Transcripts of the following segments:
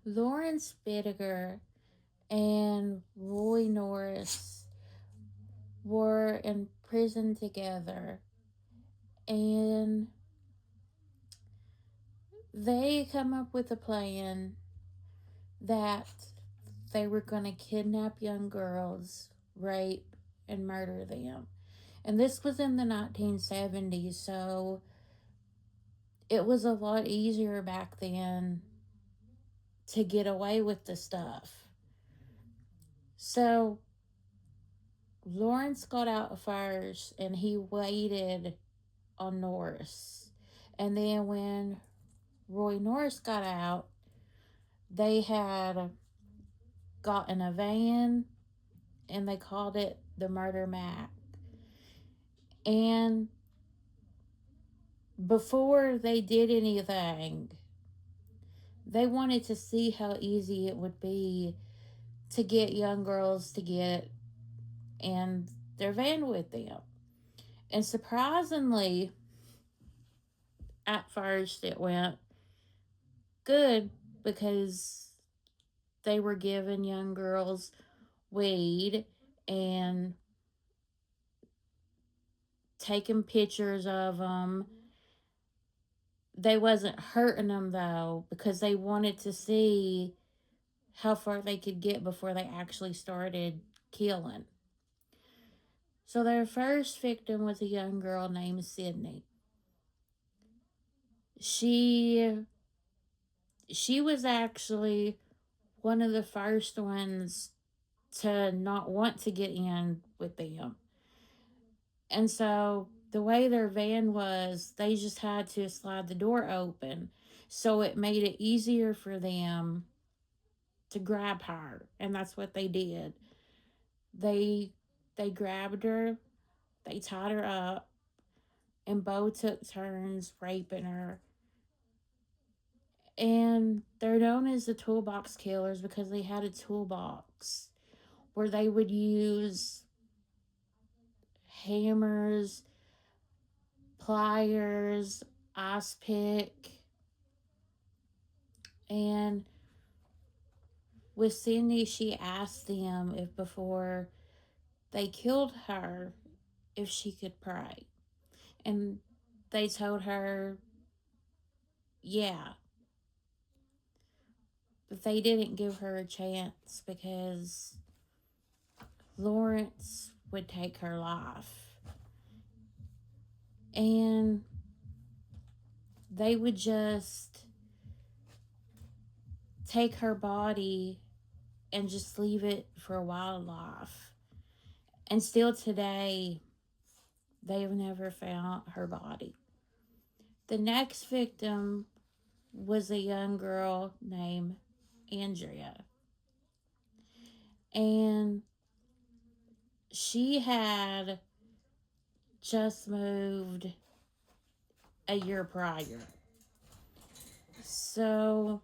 Lawrence Bittaker and Roy Norris were in prison together, and they come up with a plan that they were going to kidnap young girls, rape, and murder them. And this was in the 1970s, so it was a lot easier back then to get away with the stuff. So Lawrence got out first and he waited on Norris. And then when Roy Norris got out, they had gotten a van and they called it the Murder Mac. And before they did anything, they wanted to see how easy it would be to get young girls to get in their van with them. And surprisingly, at first it went good because they were giving young girls weed and taking pictures of them. They wasn't hurting them though because they wanted to see how far they could get before they actually started killing. So their first victim was a young girl named Sydney. She she was actually one of the first ones to not want to get in with them. And so the way their van was, they just had to slide the door open. So it made it easier for them to grab her. And that's what they did. They they grabbed her, they tied her up, and Bo took turns raping her. And they're known as the toolbox killers because they had a toolbox where they would use hammers, pliers, ice pick, and with Cindy, she asked them if before they killed her, if she could pray. And they told her, yeah. But they didn't give her a chance because Lawrence would take her life. And they would just take her body and just leave it for wildlife. And still today, they've never found her body. The next victim was a young girl named Andrea. And she had just moved a year prior. So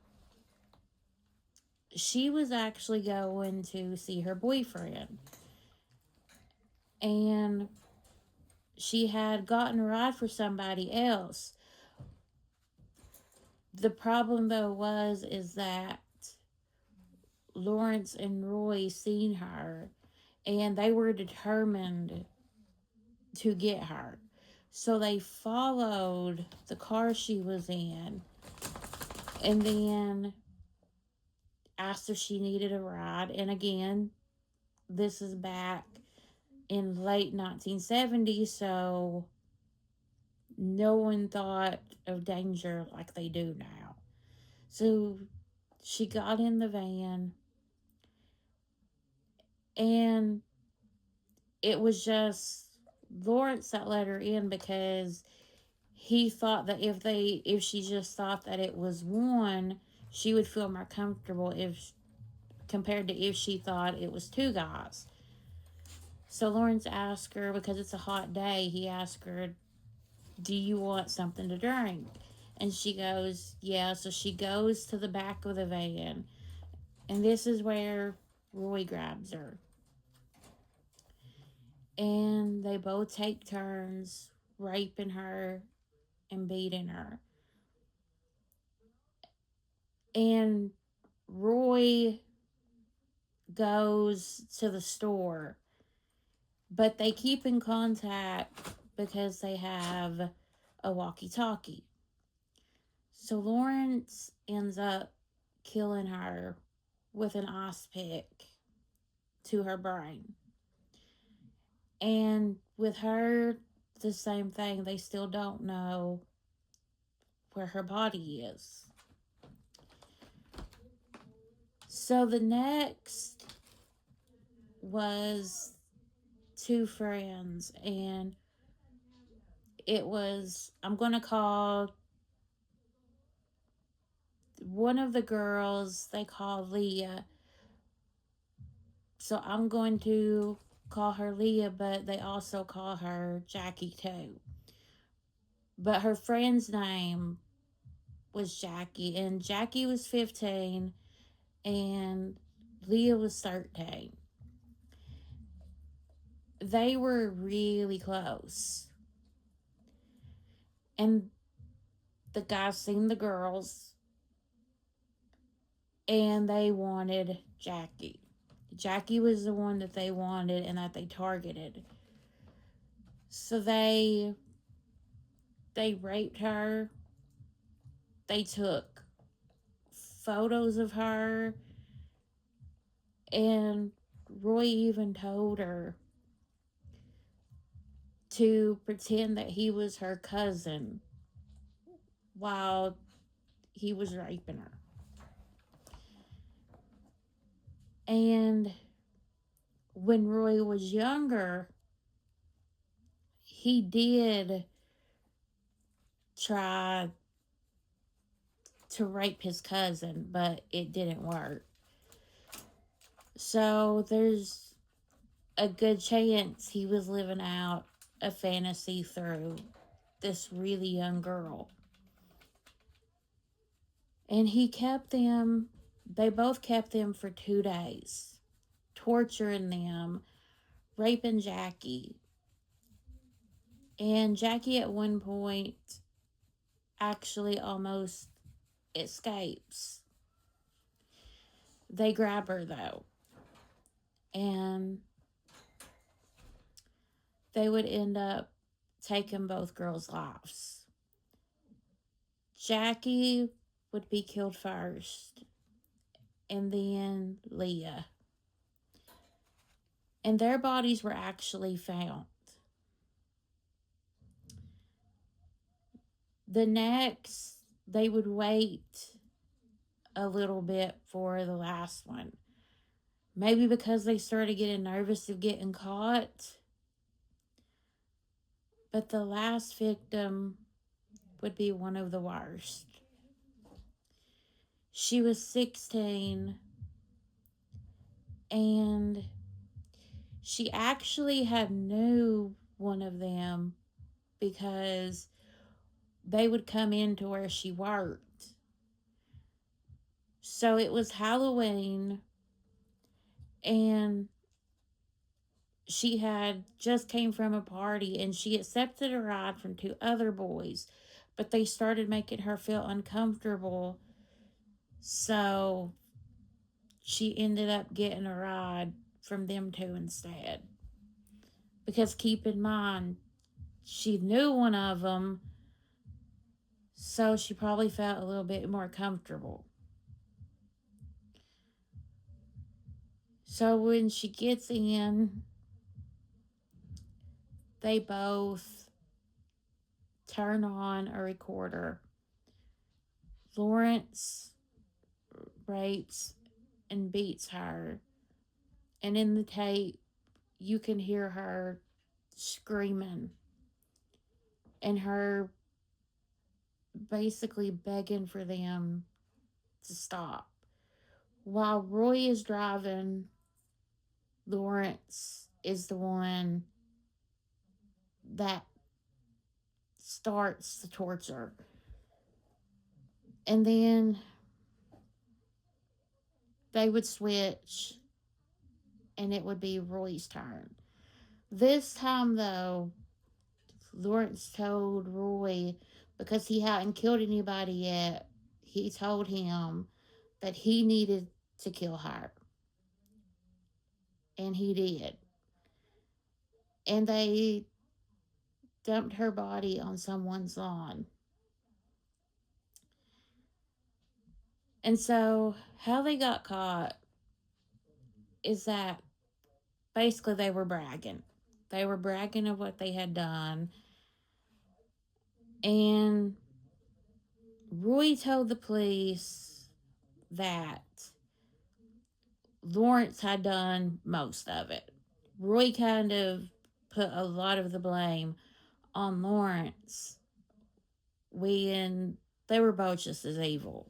she was actually going to see her boyfriend. And she had gotten a ride for somebody else. The problem though is that Lawrence and Roy seen her and they were determined to get her. So they followed the car she was in and then asked if she needed a ride. And again, this is back in late 1970s, so no one thought of danger like they do now. So she got in the van and it was just Lawrence that let her in because he thought that if she just thought that it was one, she would feel more comfortable if compared to if she thought it was two guys. So Lawrence asked her, because it's a hot day, he asked her, do you want something to drink? And she goes, yeah. So she goes to the back of the van, and this is where Roy grabs her. And they both take turns raping her and beating her. And Roy goes to the store, but they keep in contact because they have a walkie-talkie. So Lawrence ends up killing her with an ice pick to her brain. And with her, the same thing. They still don't know where her body is. So the next was two friends, and it was, I'm going to call one of the girls, they call Leah. So I'm going to call her Leah, but they also call her Jackie too. But her friend's name was Jackie, and Jackie was 15, and Leah was 13. They were really close. And the guys seen the girls, and they wanted Jackie. Jackie was the one that they wanted and that they targeted. So they raped her. They took photos of her, and Roy even told her to pretend that he was her cousin while he was raping her. And when Roy was younger, he did try to rape his cousin, but it didn't work. So there's a good chance he was living out a fantasy through this really young girl. And they both kept them for 2 days, torturing them, raping Jackie. And Jackie at one point actually almost escapes. They grab her though, and they would end up taking both girls' lives. Jackie would be killed first, and then Leah. And their bodies were actually found. The next, they would wait a little bit for the last one. Maybe because they started getting nervous of getting caught. But the last victim would be one of the worst. She was 16, and she actually had knew one of them because they would come into where she worked. So it was Halloween, and she had just came from a party, and she accepted a ride from two other boys, but they started making her feel uncomfortable. So she ended up getting a ride from them two instead. Because keep in mind, she knew one of them, so she probably felt a little bit more comfortable. So when she gets in, they both turn on a recorder. Lawrence rapes and beats her, and in the tape, you can hear her screaming and her basically begging for them to stop. While Roy is driving, Lawrence is the one that starts the torture. And then they would switch, and it would be Roy's turn. This time, though, Lawrence told Roy, because he hadn't killed anybody yet, he told him that he needed to kill her. And he did. And they dumped her body on someone's lawn. And so, how they got caught is that basically they were bragging. They were bragging of what they had done. And Roy told the police that Lawrence had done most of it. Roy kind of put a lot of the blame on Lawrence when they were both just as evil.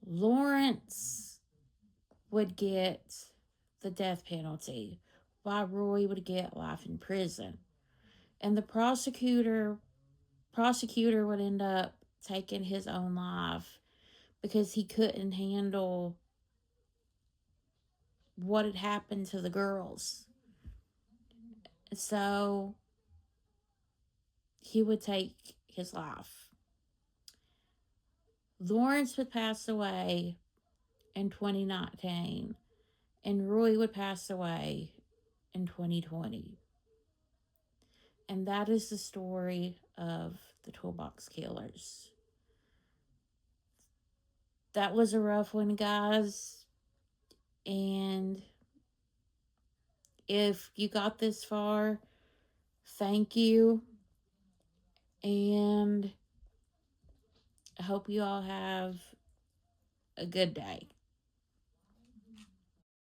Lawrence would get the death penalty while Roy would get life in prison. And the prosecutor would end up taking his own life because he couldn't handle what had happened to the girls. So he would take his life. Lawrence would pass away in 2019, and Roy would pass away in 2020. And that is the story of the Toolbox Killers. That was a rough one, guys. And if you got this far, thank you. And I hope you all have a good day.